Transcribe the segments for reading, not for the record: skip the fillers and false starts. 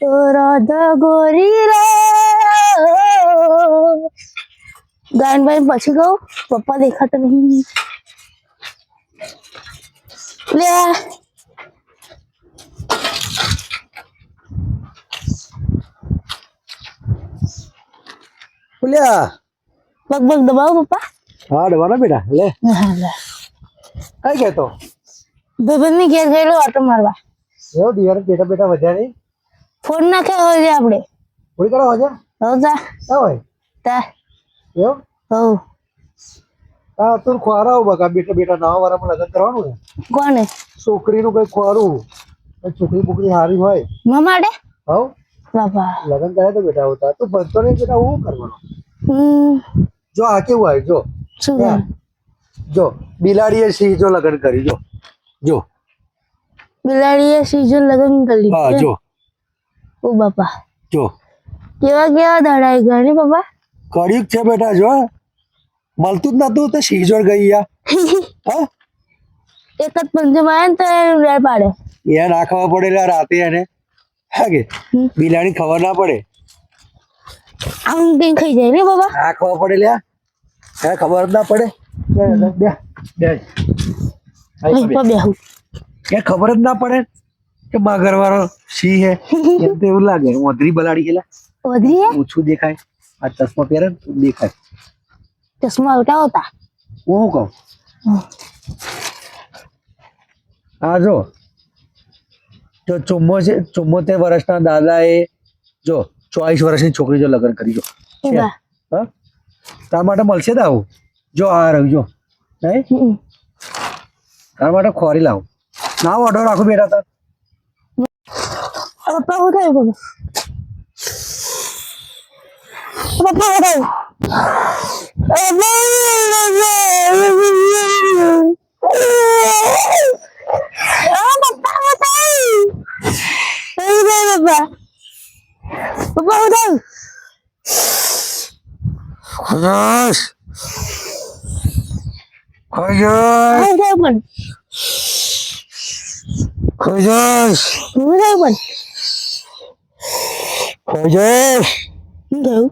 ઓ રાધા ગોરી રે ગાયન ભાઈ પછી કહું પપ્પા દેખાતા નહીં લે બોલ્યા પગ પગ દબાવો પપ્પા હા દબાનો બેટા લે હા લે કઈ ગયો ભાઈબંધની ઘેર ગયેલો આટો મારવા એવો દિવાળી બેટા બેટા વધ્યા નહીં ફોન નાખ્યો હોય આપણે થોડી કરો હજા હવ તા ના હોય તા એવો હવ હા તું ખોરાવ બકા બેટા બેટા નવા વારામાં લગ્ન કરવાનું ને કોને છોકરીનું કઈ ખોરું છોકરી બોકરી હારી હોય મા માટે હવ બાપા લગ્ન કરે તો બેટા હોતા તું ભણતો નહીં બેટા હું કરવાનું હમ જો આ કેવું હોય જો શું હા. જો બિલાડીએ સિંહ જો લગ્ન કરી જો જો બિલાડીએ સીઝન લગન કરી હા જો ઓ બાપા જો કેવા કેવા દાડાઈ ગયા ને બાપા કર્યું છે બેટા જો મળતું જ નતું તો સિંહ જોડ ગઈ યા હા એક જ પંચમ આવ્યા ને તો રે પાડે એ ના ખબર પડે લા રાતે એને હા કે બિલાડી ખબર ના પડે આમ કઈ ખાઈ જાય ને બાબા ના ખબર પડે લ્યા એને ખબર જ ના પડે બે બે બેહું એ ખબર જ ના પડે કે મારા ઘરવાળો સિંહ હે એમ તો એવું લાગે ઓધરી બલાડી ગયેલા વધરી હે ઓછું દેખાય આ ચશ્મા પહેરે ને તો દેખાય ચશ્મા ઉઠા હોતા હું શું કહું હા જો 74 વર્ષના દાદાએ જો 24 વર્ષની છોકરી જો લગ્ન કરી જો એવા હા તાર માટે મળશે ને આવું જો આ રહ્યું જો નહીં તાર માટે ખોરી લાવું ના ઓર્ડર રાખો બેટા તાર પપ્પા હું થયું બાબા પપ્પા હું થયું પપ્પા હું થયું ખજાશ ખજાશ હું થયું પણ ખજાશ હું થયું પણ ખજાશ હું થયું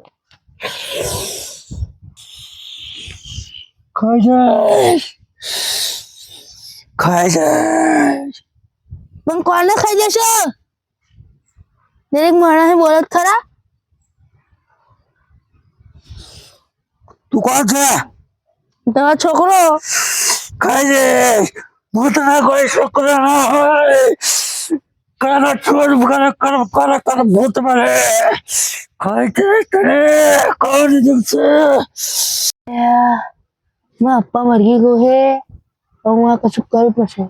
ખજાશ ખજાશ પણ કોને ખાઈ જશો દરેક માણસે બોલે ખરા તું કોણ છે તમારો છોકરો ખજાશ હું તને કોઈ છોકરો ના હોય કાના છોડ કાના ભૂત મારે ખાઈ તને કોણ જમશે મારા પપ્પા મરી ગયો હે હું આ કશું કરું પછી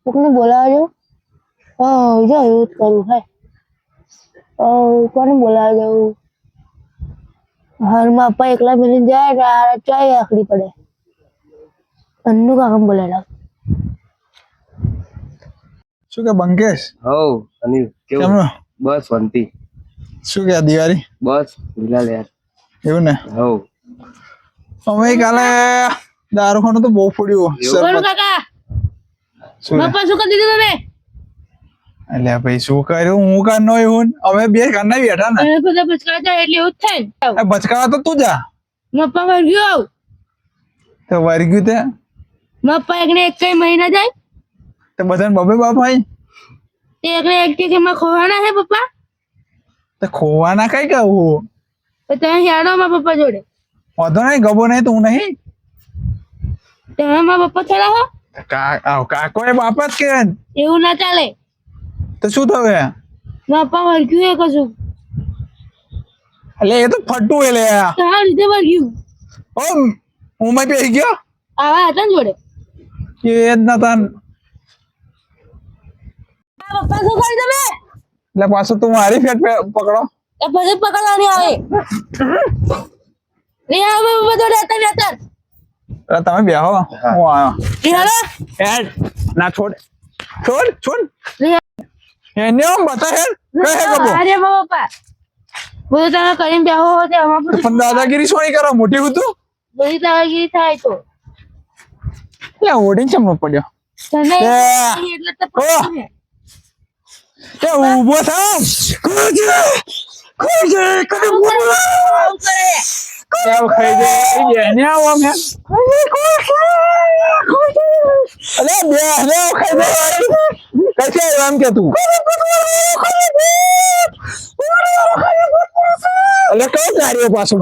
કોકને બોલાવજો જો એવું જ કરું હે કોને બોલાવી દઉં હાલમાં પપ્પા એકલા મિલી જાય ને આ ચાય આખડી પડે અન્નુ કાકા બોલાવી શું કે બંકેશ હવ અનિલ કેવું કેમનું બસ શાંતિ શું કે આ દિવાળી બસ હિલાલ યાર એવું ને હવ અમે કાલે દારૂખાનું તો બહુ ફોડ્યું બોલો કાકા શું લે? પપ્પા શું કરી દીધું તમે અલ્યા ભાઈ શું કર્યું હું કાન નો હું અમે બે કાના બેઠા ને બધા બચકા જાય એટલે એવું જ થાય આ બચકાવા તો તું જા મપ્પા મરી ગયો તો વારી ગયું તે મપ્પા એકને એક કઈ મહિના જાય તે બધાને બબે બાપ ભાઈ તે એકને એક ટીકીમાં ખોવાના હે પપ્પા તે ખોવાના કઈ કહું તો તમે હેડો મારા પપ્પા જોડે વાંધો નહીં ગબો નહીં તું નહીં તમે મારા પપ્પા થોડા હો કાકો એ બાપ જ કે એવું ના ચાલે તો શું થયું મારા પપ્પા મરગ્યું એ કશું એટલે એ તો ફટું એટલે તમારા લીધે મરગ્યું હું મેં પેઈ ગયો આવા હતા ને જોડે એ જ નતા પપ્પા શું કરી તમે એટલે પાછું તું મારી ફેટ પકડો એ પછી પકડવાની આવે રે આવે પપ્પા જોડે હતા હતા એટલે તમે બેહો હું આવ્યો હેડો હેડ ના છોડ છોડ છોડ રે એને આમ બતા હેડ કહે ગબો અરે પપ્પા બધું તમે કરીને બેહો તે અમાર પણ દાદાગીરી સોની કરો મોટી હતું બધી દાદાગીરી થાય તો એટલે ઓડીને ચમનો પડ્યો તને એ. એટલે તો પકડ્યું ને. એ ઊભો થા अब खाई दे बेहने आओ हम अरे बेहने आओ खाई दे कैसे आयो हम क्या तू अरे कौन जा रही है पासो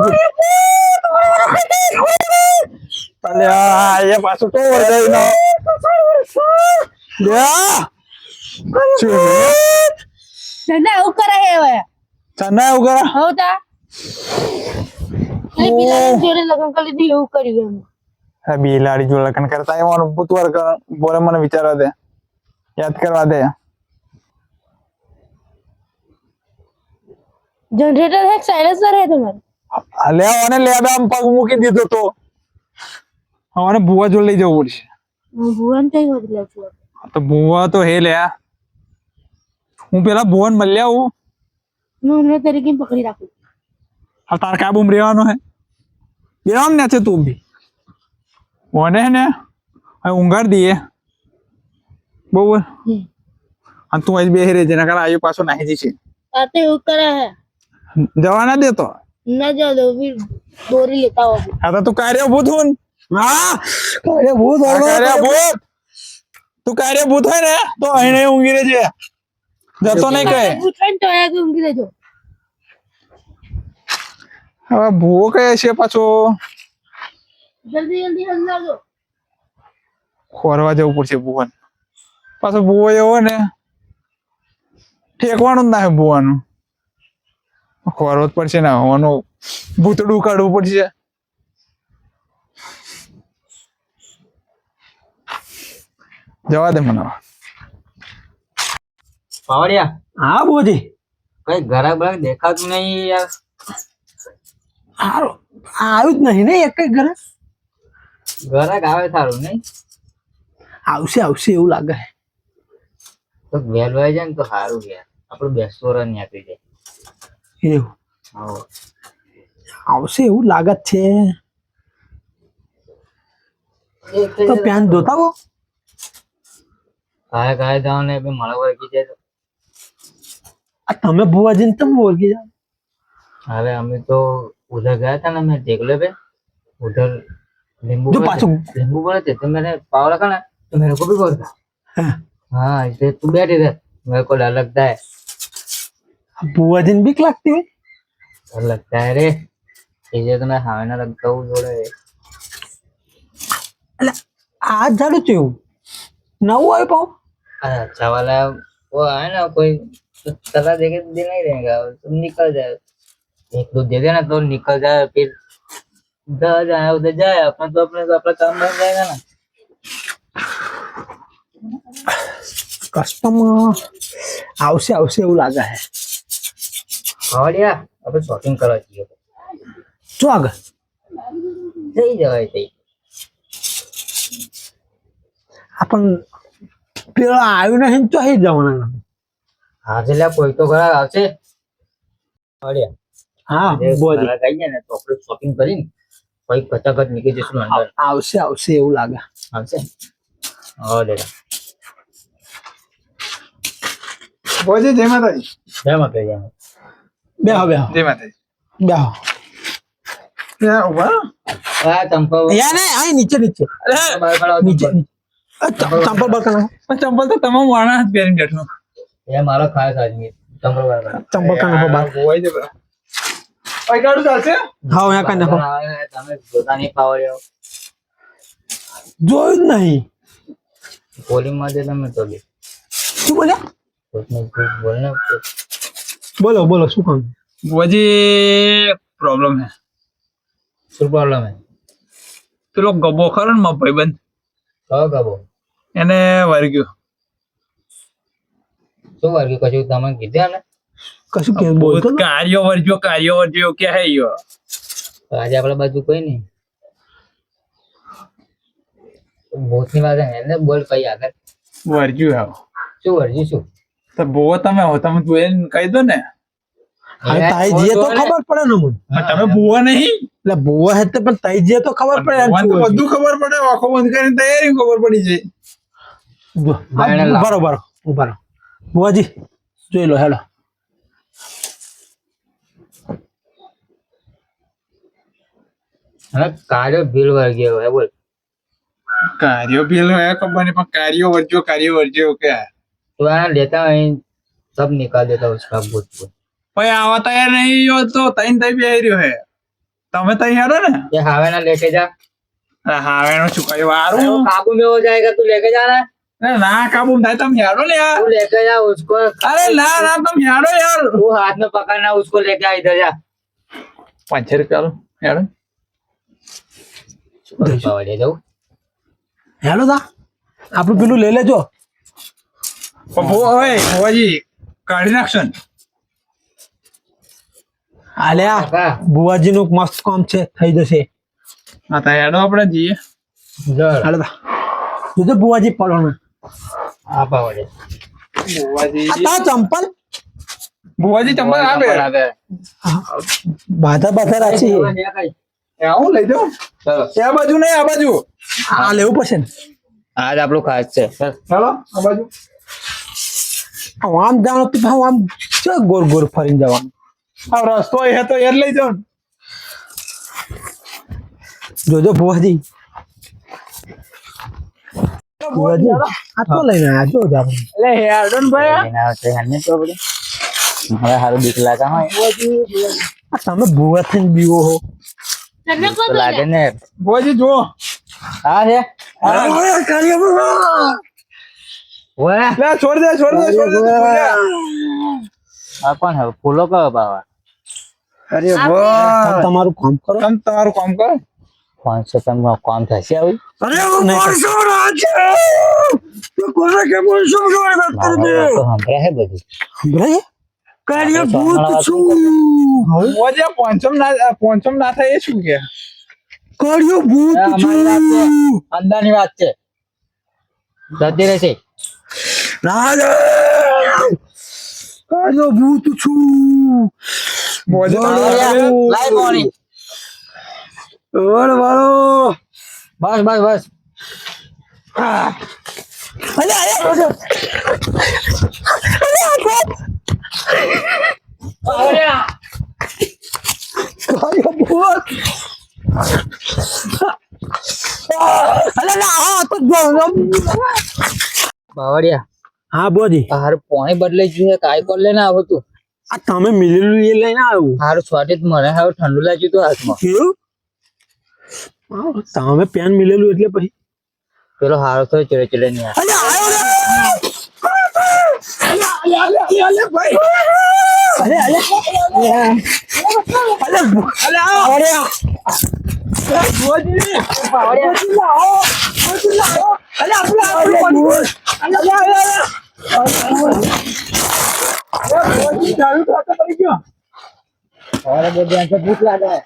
अरे ये पासो तो हो गई ना या चना એવું કરે હે હવે चना उगा હો તા એ પેલા જોડે લગન કરી દી એવું કર્યું એમ બિલાડી જો લગ્ન કરતા એવાનો ભૂતવાર બોલે મને વિચારવા દે યાદ કરવા દે જનરેટર હે સાયલેન્સર હે તમારે લે અને લે આમ પગ મૂકી દીધો તો હવે ભૂવા જો લઈ જવું પડશે ભુવન કઈ બદલા છો તો ભૂવા તો હે લે હું પેલા ભુવન મળ્યા હું હું હમણાં તરીકે પકડી રાખું હવે તાર કાબુમાં રહેવાનો હે બેરામ ને છે તું બી ઓને હે ને હવે ઊંઘાડ દઈએ બહુ અને તું આજ બેહી રહે જેના કારણે આયુ પાછો નાહી જશે આ તો એવું કરે હે જવા ના દેતો ના જાઓ દો फिर दोरी लेता हो આ તો તું કાર્યભૂત હું હા અરે ભૂત કાર્યભૂત તું કાર્યભૂત હોય ને તો અહીં ઊંઘી રહેજે જતો નહીં કહે પૂછન તો આયા કે ઊંઘી લેજો હવે ભૂવો કહે છે પાછો જલ્દી જલ્દી હંલા દો ખોરવા જવું પડશે ભુવન પાછો ભૂવો એવો ને ઠેકવાનું જ ના હે ભુવાનું ખોરવો જ પડશે ને હોવાનું ભૂતડું કાઢવું પડશે જવા દે મને પાવડિયા હા બોજી કઈ ઘરાક બરાક દેખાતું નહીં યાર હારો આવ્યું જ નહીં ને એક જ ઘરે ઘરાક આવે સારું નહીં આવશે આવશે એવું લાગે તો વેલવાઈ જાય ને તો સારું યાર આપણું બેસોરા ની આપી જાય એવું હા આવશે એવું લાગે જ છે તો પેન ધોતા હો કાય કાય જાવ ને બી મળવા વળગી જાય તો આ તમે ભુવાજીને તમે ઓળખી જાઓ હવે અમે તો उधर गया था ना मैं देख ले बे उधर नींबू जो पाछू बोले थे तो मैंने पाव रखा ना तो मेरे को भी बोल था हाँ इसलिए तू बैठी रह मेरे को डर लगता है ભુવાજીને બીક લાગતી હોય डर लगता है रे इसलिए तो मैं हावे ना लगता हूँ थोड़े એટલે આ ઝાડુ થયું નવું આવ્યું પાઉં अरे अच्छा वाला वो है ना कोई तो सलाह देके दे नहीं रहेगा तुम निकल जाए एक दो दे देना तो निकल जाए फिर उधर जाए अपना तो अपना काम बन जाएगा ना કસ્ટમર આવશે આવશે એવું લાગે છે પાવડિયા આપણે શોપિંગ કરવા જઈએ જો આગળ જઈ જવાય તઈ આપણ પેલા આવ્યું નહીં તો અહીં જવાના આજે લ્યા કોઈ તો ઘરાક આવશે પાવડિયા હા બોલ ઘરાક આવી જાય ને તો આપણે શોપિંગ કરીને કોઈ કચાકચ નીકળી જઈશું અંદર આવશે આવશે એવું લાગે આવશે હા દેડા બોજે જય માતાજી જય માતાજી બેહો બેહો જય માતાજી બેહો ત્યાં ઉભા આ ચંપલ યા ને અહીં નીચે નીચે બહાર ખડા નીચે ચંપલ બકના ચંપલ તો તમામ વાણા જ પહેરીને બેઠો ये हमारा खास आदमी चंपल बहार खड़ा ચંપલ કાના પર બાર ગોવાઈ દે બરા ઓય કાઢું ચાલશે હા અહીંયા કાના પર તમે જોતા નહીં પાવડિયો જોયું જ નહીં પોલિંગ માં દે તમે તો લે શું બોલ્યા उसने कुछ बोलना બોલો બોલો શું કામ બોજી પ્રોબ્લેમ હે શું પ્રોબ્લેમ હે પેલો ગબ્બો ખરો ને મારો ભાઈબંધ કહો કબો એને વર્ગ્યો શું વર્ગ્યું કશું તમે કીધું ને કશું કે બોલતો નતો? કાર્યો વર્ગ્યો કે હે યો આજે આપણા બાજુ કોઈ નહીં ભૂતની વાત હે ને બોલ કઈ આગળ વર્ગ્યો આવો શું વર્ગ્યું શું તો બહુ તમે હો તમે જોઈને કહી દો ને હવે તાઈ જઈએ તો ખબર પડે ને મને તમે ભૂવા નહીં એટલે બોવા હે તે પણ તાઈ જઈએ તો ખબર પડે એમ ભગવાન તો શું હોય. બધું ખબર પડે આંખો બંધ કરીને તૈયારી ખબર પડી જાય જો, આ બરોબર ઉભા રહો બુઆજી જોઈ લો હેલો હવે કાર્યો ભીલ વર્ગ્યો હે બોલ કાર્યો ભીલ હોય ખબર નહીં પણ કાર્યો વર્જ્યો કે तो यार लेता है सब निकाल देता उसका भूत भूत ભાઈ આવા તૈયાર નહીં હો તો તઈને તઈ બેહી રહ્યો હે તમે તઈ હેડો ને ये हावे ना लेके जा અરે હા એનો શું કઈ अरे वो વારું काबू में हो जाएगा तू लेके जाना અરે ના કાબુ થાય તમે હેડો ને યાર तू लेके जा उसको અરે ના તમે હેડો યાર तू हाथ में पकड़ना उसको लेके आ इधर जा 5 રૂપિયા લો હેડો ले जाओ હેલો તા આપણું પેલું લઈ લેજો ઓય ભુવાજી કાઢી નાખશો ને આલ્યા કાકા બુવાજી નું મસ્ત કામ છે થઈ જશે હા તો હેડો આપણે જઈએ હાલો તા જોજો બુવાજી પડવાનું आप आओ ભુવાજી આ ચંપલ ચંપલ આપે બાધા રાખી આવું લઈ જાઓ चलो આ બાજુ નહીં આ બાજુ આ લેવું પડશે ને आज आप लोग खास से ચાલો આ બાજુ આમ જાણો તો ભાવ આમ ચો ગોર ગોર ફરીને જવાનું આ રસ્તો એ તો યાર લઈ જાઓ ને. જોજો બુવાજી બુવાજી આ તો લઈને આયા જો જ આપણે એટલે હેડો ને ભાઈ लेना होता है हमें तो बड़े हमारा हारू दिख लगा है આ તમે બુવા થઈને બીવો હો तो लागे ने ભુવાજી જો हाँ है वो है લે છોડ દે अपन है फूलों का बाबा અરે વાહ તમારું કામ કરો તમે તમારું કામ કરો 500 कम कम था से आई અરે બોલશો રાજે તો કોને કે બોલશો વાત કરી દે तो हमरा है बड़ी સંભળાય કાર્ય ભૂત છું ભુવાજી પોંચમ ના થાય એ શું કે કાર્ય ભૂત અમારી વાત છે. છું अंदर ની વાત છે જતી રહેશે રાજા કાર્ય ભૂત છું ભુવાજી લાઈ પાણી ઓર વાળો બસ બસ બસ અરે અરે કાર્ય ભૂત અરે ના હા તો બાવળિયા હા બોજી હાર પાણી બદલે જોઈએ કાઈ કોલ લેને આવો તું આ તમે મિલેલું એ લઈને આવ્યું હારું સ્વાદિત મને હારું ઠંડુ લાગ્યું તું હાથમાં કેવું તમે પેન મિલેલું એટલે પછી પેલો હારો તો ચડે ચડે નહીં અરે આયો રે અરે અરે और वो ध्यान से भूख लगा है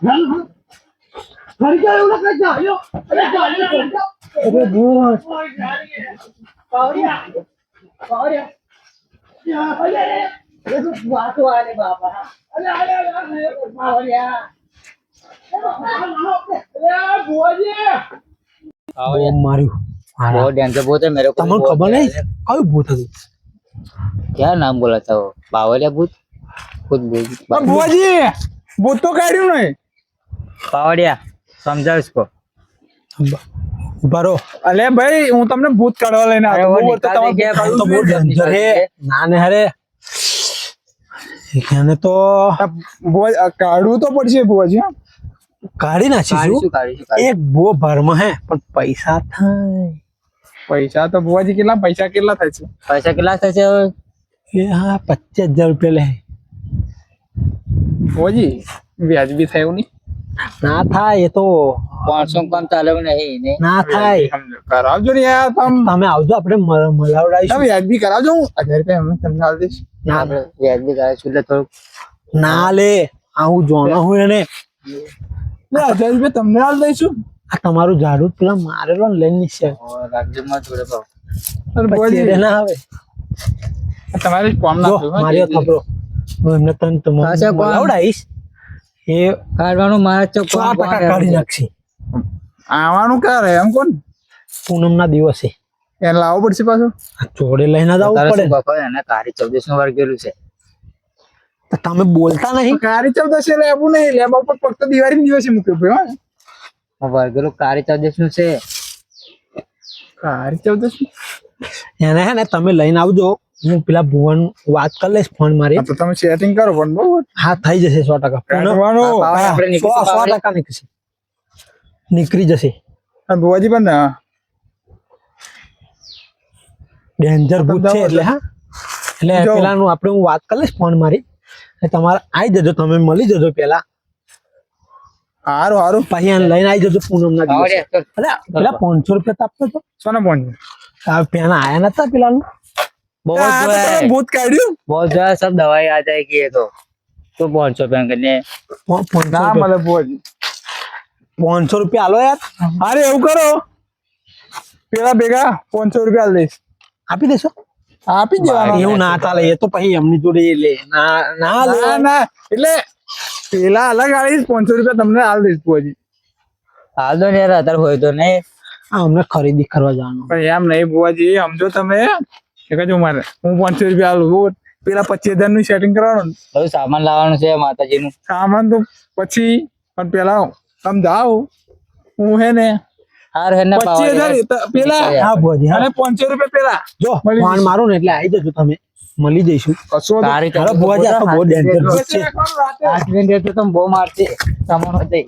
માર્યું वो ध्यान से बोलते मेरे को તમને भी ખબર बोल નહીં दिया है। કયું ભૂત હતું क्या नाम बोला था वो बावलिया भूत खुद बोल ભુવાજી ભૂત તો કાઢ્યું નહીં बावलिया समझा इसको ઉભા રહો અલે ભાઈ હું તમને ભૂત કાઢવા લઈને અરે આવ્યો वो બહુ તો निकाल તમારે देंगे, તો બહુ ડેન્જર હે ના ને હરે એને તો કાઢવું તો પડશે ભુવાજી હા. કાઢી નાખીશું काढ़ी એક બહુ ભરમાં હે પણ પૈસા થાય પૈસા તો ભુવાજી પૈસા કેટલા થાય છે पैसा किला था से એ હા 25,000 રૂપિયા લે ભુવાજી વ્યાજબી થયું નહીં ના થાય એ તો 500 कम चाले नहीं नहीं ના થાય સમજો. કરાવજો ને યાર તમે આવજો આપણે મલાવડાવીશું વ્યાજબી કરાવજો હું 1000 રૂપિયા એમને તમને આલી દઈશ ના व्याज भी करा चूल्हे थोड़ा ના લે આવું જોનો હું એને 1000 રૂપિયા તમને આલી દઈશું આ તમારું ઝાડુ પેલા મારેલો ને લઈને છે और राज्य में थोड़े पाओ અરે પછી ભુવાજી એને ના આવે તમારે કોમ ના જો થયું હો. માર્યો થપરો હું એમને તને પાછા કોણ? મલાવડાવીશ એ કાઢવાનું મારા ચોક 100% કાઢી નાખશે આવવાનું ક્યારે એમ કોણ પૂનમ ના દિવસે એને લાવવું પડશે પાછું આ ચોડે લઈને જવું પડે એને કાઢી 14 નું વાર ગયેલું છે તો તમે બોલતા નહીં કારી 14 લેવું નહીં લેવા ઉપર ફક્ત દિવાળી દિવસે મૂક્યો ભાઈ વર્ગેલું કાળી ચૌદશ નું છે. કાળી ચૌદશ એને હે ને તમે લઈને આવજો, હું પેલા ભુવન વાત કરી લઈશ ફોન મારી. તો તમે સેટિંગ કરો પણ બહુ હા થઈ જશે 100%. કાઢવાનો. આપણે નીકળી 100% નીકળશે, નીકળી જશે. અને ભુવાજી પણ ને ડેન્જર ભૂત છે એટલે. હા એટલે જો. પેલાનું આપણે હું વાત કરી લઈશ ફોન મારી, એટલે તમારે આવી જજો, તમે મળી જજો પેલા, હારું હારું. પછી એને લઈને આવી જજો પૂનમ ના દિવસે. આવડે તો અરે પેલા 500 રૂપિયા તો આપતો હતો, સોને ફોન આ પેલા આયા નતા પેલાનું. બહુ આ તો જોયા તમે ભૂત કાઢ્યું. बहुत जोया सब दवाई आ जाएगी ये तो 500 रुपया करने 500 ના રૂપિયા. મળે ભુવાજી. 500 રૂપિયા આલો યાર, અરે એવું કરો, પેલા ભેગા 500 રૂપિયા આલી દઈશ. આપી દેશો. આપી જ દેવાના. એવું ના ચાલે, એ તો પછી એમની જોડે લે ના ના લે. ના ના એટલે પેલા અલગ આલીશ, 500 રૂપિયા તમને આલ દઈશ ભુવાજી. हाल दो यार अदर हो तो नहीं આ અમને ખરીદી કરવા જવાનું. પણ એમ નહીં ભુવાજી, સમજો તમે કે કજો મારે હું 500 રૂપિયા આલું, પેલા 25,000 નું સેટિંગ કરવાનું ને. બધું સામાન લાવવાનું છે માતાજી નું. સામાન તો પછી, પણ પેલા તમે જાઓ, હું હે ને હાર હે ને 25,000 પેલા હા ભોજી, હા અને 500 રૂપિયા પેલા જો મળી ફોન મારો ને એટલે આવી જજો, તમે મળી જઈશું. કશો વાંધો તારી હાલો ભુવાજી, આ તો બહુ ડેન્જર ભૂત છે. આઠ મિનિટ તો તમે બહુ મારશે સામાન હોતે